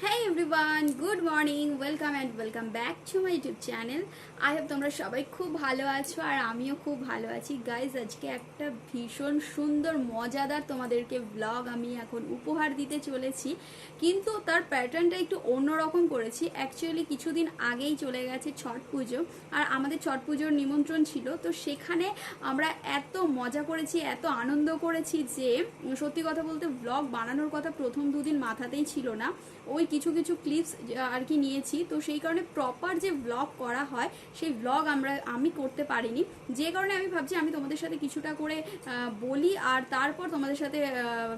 Hey everyone, good morning, welcome and welcome back to my YouTube channel. I hope তোমরা সবাই খুব ভালো আছো আর আমিও খুব ভালো আছি গাইজ। আজকে একটা ভীষণ সুন্দর মজাদার তোমাদেরকে ব্লগ আমি এখন উপহার দিতে চলেছি, কিন্তু তার প্যাটার্নটা একটু অন্যরকম করেছি। অ্যাকচুয়ালি কিছুদিন আগেই চলে গেছে ছট পুজো, আর আমাদের ছট পুজোর নিমন্ত্রণ ছিল, তো সেখানে আমরা এত মজা করেছি, এত আনন্দ করেছি যে সত্যি কথা বলতে ব্লগ বানানোর কথা প্রথম দুদিন মাথাতেই ছিল না। ওই কিছু কিছু ক্লিপস আর কি নিয়েছি, তো সেই কারণে প্রপার যে ব্লগ করা হয় সেই ব্লগ আমি করতে পারিনি, যে কারণে আমি ভাবছি আমি তোমাদের সাথে কিছুটা করে বলি আর তারপর তোমাদের সাথে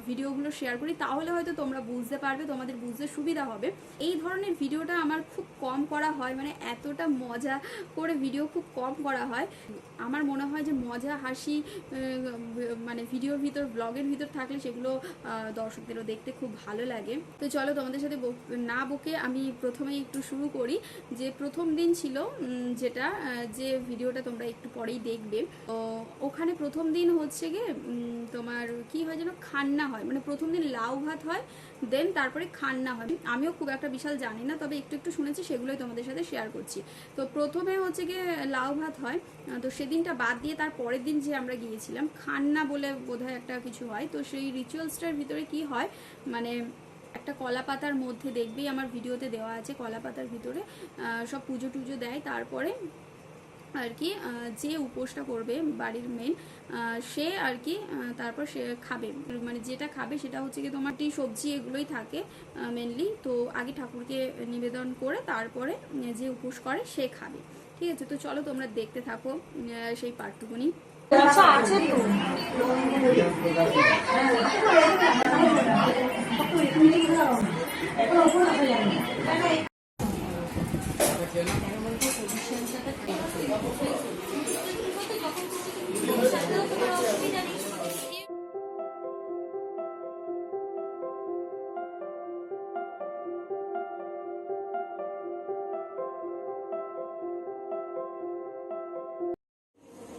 ভিডিওগুলো শেয়ার করি, তাহলে হয়তো তোমরা বুঝতে পারবে, তোমাদের বুঝতে সুবিধা হবে। এই ধরনের ভিডিওটা আমার খুব কম করা হয়, মানে এতটা মজা করে ভিডিও খুব কম করা হয়। আমার মনে হয় যে মজা হাসি মানে ভিডিওর ভিতর, ব্লগের ভিতর থাকলে সেগুলো দর্শকদেরও দেখতে খুব ভালো লাগে। তো চলো তোমাদের সাথে না বকে আমি প্রথমেই একটু শুরু করি। যে প্রথম দিন ছিল যেটা, যে ভিডিওটা তোমরা একটু পরেই দেখবে, তো ওখানে প্রথম দিন হচ্ছে গিয়ে তোমার কি হয় যেন, খান্না হয়, মানে প্রথম দিন লাউ ভাত হয়, দেন তারপরে খান্না হয়। আমিও খুব একটা বিশাল জানি না, তবে একটু একটু শুনেছি, সেগুলোই তোমাদের সাথে শেয়ার করছি। তো প্রথমে হচ্ছে গিয়ে লাউ ভাত হয়, তো সেদিনটা বাদ দিয়ে তার পরের দিন যে আমরা গিয়েছিলাম খান্না বলে বোধহয় একটা কিছু হয়, তো সেই রিচুয়ালসটার ভিতরে কি হয়, মানে একটা কলা পাতার মধ্যে দেখবেই আমার ভিডিওতে দেওয়া আছে, কলা পাতার ভিতরে সব পুজো টুজো দেয়, তারপরে আর কি যে উপোসটা করবে বাড়ির মেন সে আর কি তারপর সে খাবে, মানে যেটা খাবে সেটা হচ্ছে কি তোমার টি সবজি এগুলোই থাকে মেনলি। তো আগে ঠাকুরকে নিবেদন করে তারপরে যে উপোস করে সে খাবে, ঠিক আছে। তো চলো তোমরা দেখতে থাকো সেই পার্টটুকুনি। আছে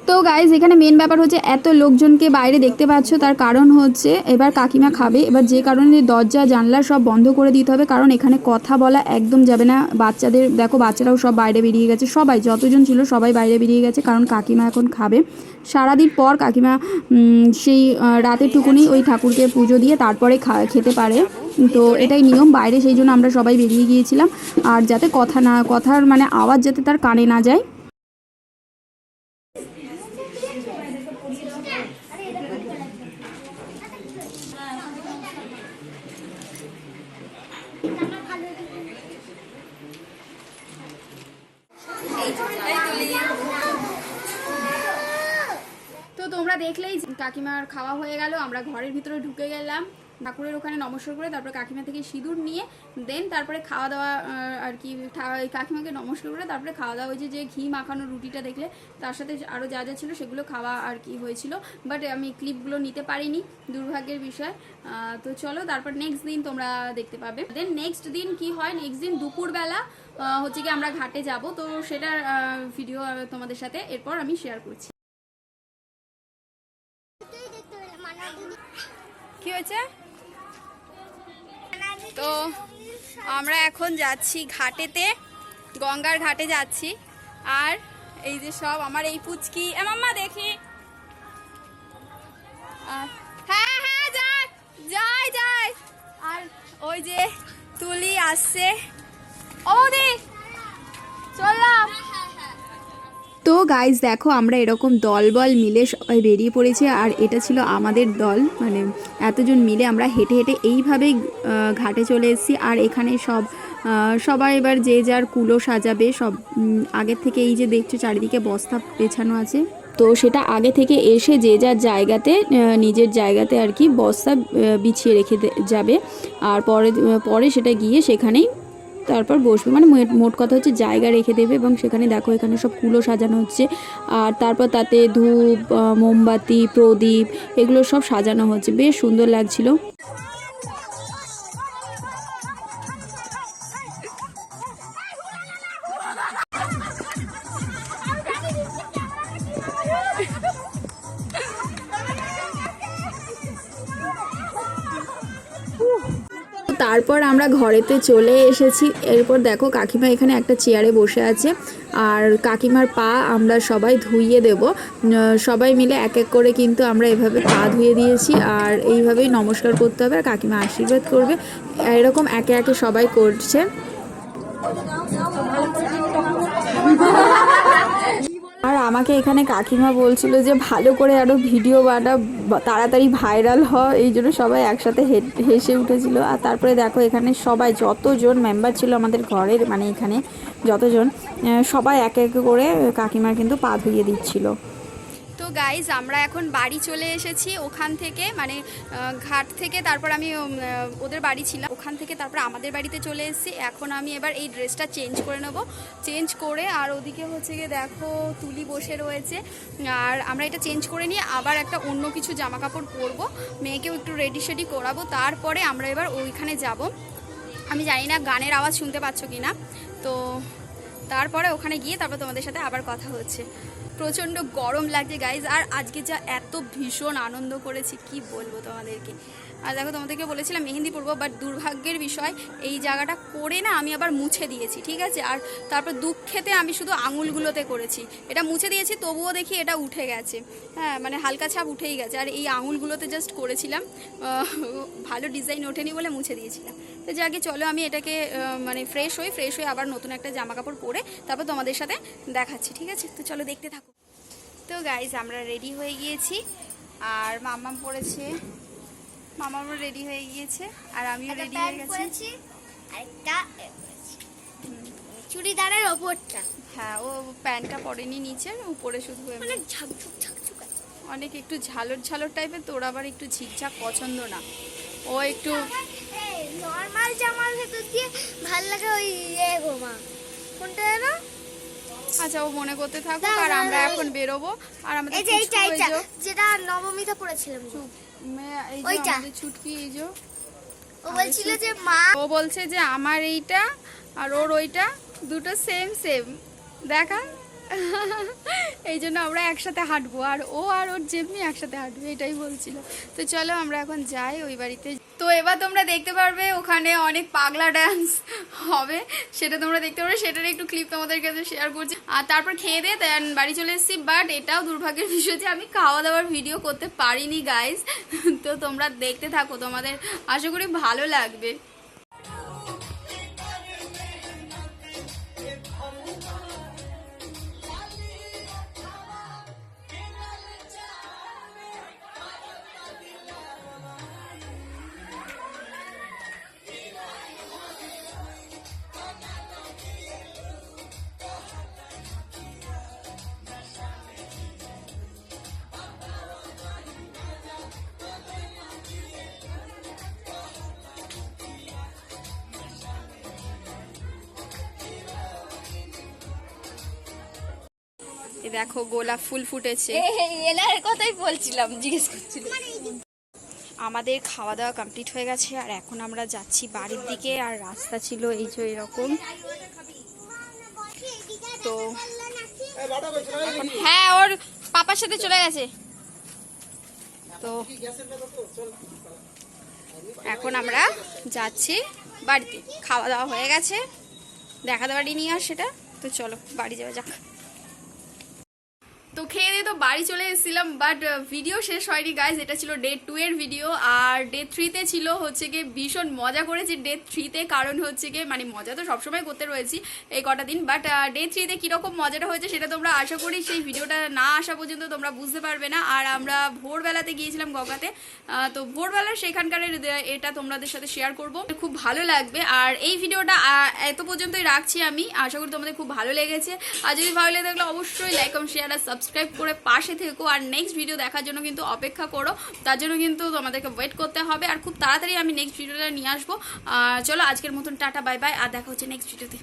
তো গাইজ এখানে মেন ব্যাপার হচ্ছে এত লোকজনকে বাইরে দেখতে পাচ্ছ, তার কারণ হচ্ছে এবার কাকিমা খাবে, এবার যে কারণে দরজা জানলা সব বন্ধ করে দিতে হবে, কারণ এখানে কথা বলা একদম যাবে না। বাচ্চাদের দেখো, বাচ্চারাও সব বাইরে বেরিয়ে গেছে, সবাই যতজন ছিল সবাই বাইরে বেরিয়ে গেছে, কারণ কাকিমা এখন খাবে। সারাদিন পর কাকিমা সেই রাতের টুকুনি ওই ঠাকুরকে পুজো দিয়ে তারপরে খেতে পারে, তো এটাই নিয়ম বাইরে, সেই জন্য আমরা সবাই বেরিয়ে গিয়েছিলাম। আর যাতে কথার মানে আওয়াজ যাতে তার কানে না যায়। তো তোমরা দেখলেই কাকিমার খাওয়া হয়ে গেল, আমরা ঘরের ভিতরে ঢুকে গেলাম, ঠাকুরের ওখানে নমস্কার করে তারপর কাকিমা থেকে সিঁদুর নিয়ে দেন তারপরে খাওয়া দাওয়া আর কি, কাকিমাকে নমস্কার করে তারপরে খাওয়া দাওয়া হয়েছে। যে ঘি মাখানো রুটিটা দেখলে, তার সাথে আরও যা যা ছিল সেগুলো খাওয়া আর কি হয়েছিল, বাট আমি ক্লিপগুলো নিতে পারিনি, দুর্ভাগ্যের বিষয়। তো চলো তারপর নেক্সট দিন তোমরা দেখতে পাবে। দেন নেক্সট দিন কি হয়, নেক্সট দিন দুপুরবেলা হচ্ছে কি আমরা ঘাটে যাব, তো সেটার ভিডিও তোমাদের সাথে এরপর আমি শেয়ার করছি। কি হয়েছে? তো আমরা এখন যাচ্ছি ঘাটেতে, গঙ্গার ঘাটে যাচ্ছি, আর এই যে সব আমার এই পুচকি মাম্মা দেখি, হ্যাঁ হ্যাঁ যাই যাই যাই, আর ওই যে তুলি আসছে, ও দি চললাম। তো গাইজ দেখো, আমরা এরকম দলবল মিলে সবাই বেরিয়ে পড়েছি, আর এটা ছিল আমাদের দল, মানে এতজন মিলে আমরা হেঁটে হেঁটে এইভাবেই ঘাটে চলে এসেছি। আর এখানে সবাই এবার যে যার কুলো সাজাবে সব আগের থেকে, এই যে দেখছো চারিদিকে বস্তা পেছানো আছে, তো সেটা আগে থেকে এসে যে যার জায়গাতে নিজের জায়গাতে আর কি বস্তা বিছিয়ে রেখে যাবে, আর পরে সেটা গিয়ে সেখানেই তারপর বসবে, মানে মোট কথা হচ্ছে জায়গা রেখে দেবে। এবং সেখানে দেখো এখানে সব কুলো সাজানো হচ্ছে, আর তারপর তাতে ধূপ, মোমবাতি, প্রদীপ এগুলো সব সাজানো হচ্ছে, বেশ সুন্দর লাগছিল। তারপর আমরা ঘরেতে চলে এসেছি। এরপর দেখো কাকিমা এখানে একটা চেয়ারে বসে আছে, আর কাকিমার পা আমরা সবাই ধুইয়ে দেব। সবাই মিলে এক এক করে কিন্তু আমরা এভাবে পা ধুয়ে দিয়েছি, আর এইভাবেই নমস্কার করতে হবে আর কাকিমা আশীর্বাদ করবে। এরকম একে একে সবাই করছে। আর আমাকে এখানে কাকিমা বলছিল যে ভালো করে আরও ভিডিও বানা, তাড়াতাড়ি ভাইরাল হয়, এই জন্য সবাই একসাথে হেসে উঠেছিল। আর তারপরে দেখো এখানে সবাই যতজন মেম্বার ছিল আমাদের ঘরের, মানে এখানে যতজন, সবাই একে একে করে কাকিমার কিন্তু পা ধুইয়ে দিচ্ছিল। তো গাইজ আমরা এখন বাড়ি চলে এসেছি ওখান থেকে, মানে ঘাট থেকে। তারপর আমি ওদের বাড়ি ছিলাম, ওখান থেকে তারপর আমাদের বাড়িতে চলে এসেছি। এখন আমি এবার এই ড্রেসটা চেঞ্জ করে নেব, চেঞ্জ করে আর ওদিকে হচ্ছে গিয়ে দেখো তুলি বসে রয়েছে, আর আমরা এটা চেঞ্জ করে নিয়ে আবার একটা অন্য কিছু জামা কাপড় পরবো, মেয়েকেও একটু রেডি শেডি করাবো। তারপরে আমরা এবার ওইখানে যাব। আমি জানি না গানের আওয়াজ শুনতে পাচ্ছ কি না, তো তারপরে ওখানে গিয়ে তারপর তোমাদের সাথে আবার কথা হচ্ছে। প্রচণ্ড গরম লাগছে গাইজ, আর আজকে যা এত ভীষণ আনন্দ করেছি কি বলবো তোমাদেরকে। আর দেখো তোমাদেরকে বলেছিলাম মেহেন্দি পরবো, বাট দুর্ভাগ্যের বিষয় এই জায়গাটা করে না আমি আবার মুছে দিয়েছি, ঠিক আছে। আর তারপর দুঃখেতে আমি শুধু আঙুলগুলোতে করেছি, এটা মুছে দিয়েছি তবুও দেখি এটা উঠে গেছে, হ্যাঁ মানে হালকা ছাপ উঠেই গেছে। আর এই আঙুলগুলোতে জাস্ট করেছিলাম, ভালো ডিজাইন ওঠেনি বলে মুছে দিয়েছিলাম। তো যাকে চলো আমি এটাকে মানে ফ্রেশ হয়ে আবার নতুন একটা জামা কাপড় পরে তারপর তোমাদের সাথে দেখাচ্ছি, ঠিক আছে। তো চলো দেখতে থাকো। তো গাইজ আমরা রেডি হয়ে গিয়েছি, আর মাম্মাম পড়েছে, মামারও রেডি হয়ে গিয়েছে, আর আমিও রেডি হয়ে গেছি। আরেকটা চুড়িদারের ওপরটা, হ্যাঁ ও প্যান্টটা পরেনি নিচে, উপরে শুধু অনেক ঝাকঝুক ঝাকঝুক, অনেক একটু ঝালর টাইপের। তোর আবার একটু ঝিকঝাক পছন্দ না, ও একটু নরমাল জামার ভেতর দিয়ে ভাল লাগে ওই গোমা কোনটা জানো। আচ্ছা ও মনে করতে থাকুক, আর আমরা এখন বেরোবো। আর আমাদের যেটা নবমীতে পড়েছিলাম, ওইটা ছুটকি, এই যে ও বলছিল যে মা, ও বলছে যে আমার এইটা আর ওর ওইটা দুটো সেম দেখা, এই জন্য আমরা একসাথে হাঁটবো, আর ওর যেমনি একসাথে হাঁটবে, এটাই বলছিল। তো চলো আমরা এখন যাই ওই বাড়িতে। তো এবার তোমরা দেখতে পারবে ওখানে অনেক পাগলা ডান্স হবে, সেটা তোমরা দেখতে পারবে, সেটার একটু ক্লিপ তোমাদের কাছে শেয়ার করছি। আর তারপর খেয়ে দিয়ে বাড়ি চলে এসেছি, বাট এটাও দুর্ভাগ্যের বিষয় যে আমি খাওয়া দাওয়ার ভিডিও করতে পারিনি গাইজ। তো তোমরা দেখতে থাকো, তোমাদের আশা করি ভালো লাগবে। দেখো গোলাপ ফুল ফুটেছে, এনার কথাই বলছিলাম, জিজ্ঞেস করছিলাম। আমাদের খাওয়া দাওয়া কমপ্লিট হয়ে গেছে, আর এখন আমরা যাচ্ছি বাড়ির দিকে। আর রাস্তা ছিল এই যে এরকম, তো হ্যাঁ ওর পাপার সাথে চলে গেছে। তো এখন আমরা যাচ্ছি বাড়িতে, খাওয়া দাওয়া হয়ে গেছে, দেখাতে পারিনি আর সেটা। তো চলো বাড়ি যাওয়া যাক। তো খেয়ে দিয়ে তো বাড়ি চলে এসেছিলাম, বাট ভিডিও শেষ হয়নি গাইজ। এটা ছিল ডে 2 এর ভিডিও, আর ডে 3-তে ছিল হচ্ছে গিয়ে ভীষণ মজা করেছি ডে 3-তে, কারণ হচ্ছে গিয়ে মানে মজা তো সবসময় করতে রয়েছি এই কটা দিন, বাট ডে 3-তে কীরকম মজাটা হয়েছে সেটা তোমরা আশা করি সেই ভিডিওটা না আসা পর্যন্ত তোমরা বুঝতে পারবে না। আর আমরা ভোরবেলাতে গিয়েছিলাম গঙ্গাতে, তো ভোরবেলা সেখানকার এটা তোমাদের সাথে শেয়ার করব, খুব ভালো লাগবে। আর এই ভিডিওটা এত পর্যন্তই রাখছি আমি, আশা করি তোমাদের খুব ভালো লেগেছে। আর যদি ভালো লেগে থাকলে অবশ্যই লাইক কমেন্ট শেয়ার আর সাবস্ক্রাইব করে পাশে থেকো। আর নেক্সট ভিডিও দেখার জন্য কিন্তু অপেক্ষা করো, তার জন্য কিন্তু তোমাদেরকে ওয়েট করতে হবে। আর খুব তাড়াতাড়ি আমি নেক্সট ভিডিওটা নিয়ে আসবো। চলো আজকের মতন টাটা বাই বাই, আর দেখা হচ্ছে নেক্সট ভিডিওতে।